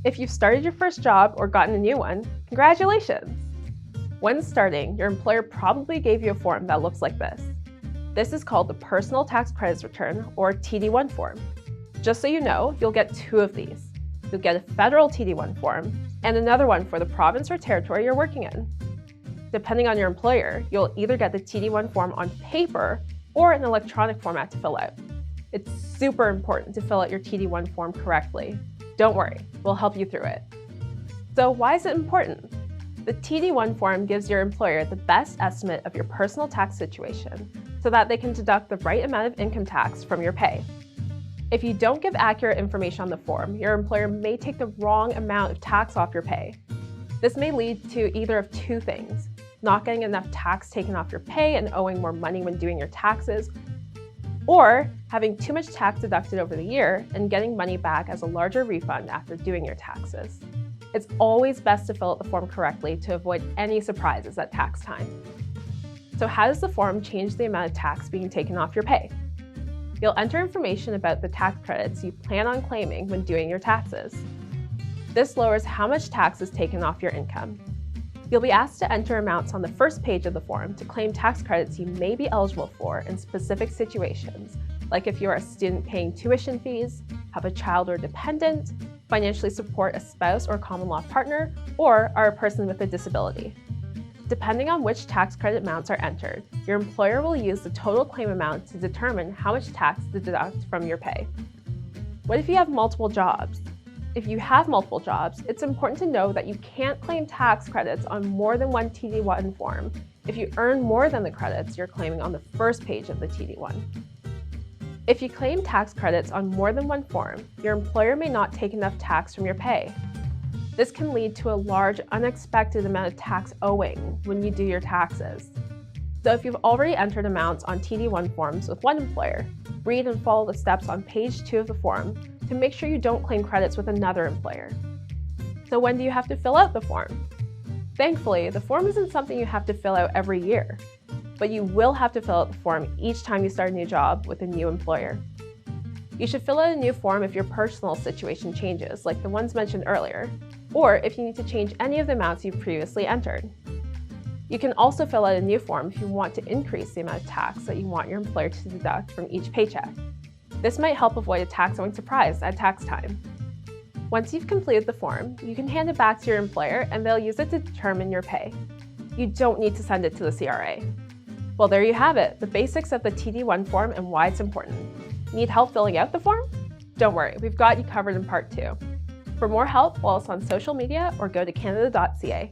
If you've started your first job or gotten a new one, congratulations! When starting, your employer probably gave you a form that looks like this. This is called the Personal Tax Credits Return, or TD1 Form. Just so you know, you'll get two of these. You'll get a federal TD1 form and another one for the province or territory you're working in. Depending on your employer, you'll either get the TD1 form on paper or an electronic format to fill out. It's super important to fill out your TD1 form correctly. Don't worry, we'll help you through it. So why is it important? The TD1 form gives your employer the best estimate of your personal tax situation so that they can deduct the right amount of income tax from your pay. If you don't give accurate information on the form, your employer may take the wrong amount of tax off your pay. This may lead to either of two things: not getting enough tax taken off your pay and owing more money when doing your taxes, or having too much tax deducted over the year and getting money back as a larger refund after doing your taxes. It's always best to fill out the form correctly to avoid any surprises at tax time. So how does the form change the amount of tax being taken off your pay? You'll enter information about the tax credits you plan on claiming when doing your taxes. This lowers how much tax is taken off your income. You'll be asked to enter amounts on the first page of the form to claim tax credits you may be eligible for in specific situations, like if you're a student paying tuition fees, have a child or dependent, financially support a spouse or common law partner, or are a person with a disability. Depending on which tax credit amounts are entered, your employer will use the total claim amount to determine how much tax to deduct from your pay. What if you have multiple jobs? If you have multiple jobs, it's important to know that you can't claim tax credits on more than one TD1 form if you earn more than the credits you're claiming on the first page of the TD1. If you claim tax credits on more than one form, your employer may not take enough tax from your pay. This can lead to a large, unexpected amount of tax owing when you do your taxes. So if you've already entered amounts on TD1 forms with one employer, read and follow the steps on page 2 of the form to make sure you don't claim credits with another employer. So when do you have to fill out the form? Thankfully, the form isn't something you have to fill out every year, but you will have to fill out the form each time you start a new job with a new employer. You should fill out a new form if your personal situation changes, like the ones mentioned earlier, or if you need to change any of the amounts you've previously entered. You can also fill out a new form if you want to increase the amount of tax that you want your employer to deduct from each paycheck. This might help avoid a tax owing surprise at tax time. Once you've completed the form, you can hand it back to your employer and they'll use it to determine your pay. You don't need to send it to the CRA. Well, there you have it, the basics of the TD1 form and why it's important. Need help filling out the form? Don't worry, we've got you covered in part 2. For more help, follow us on social media or go to canada.ca.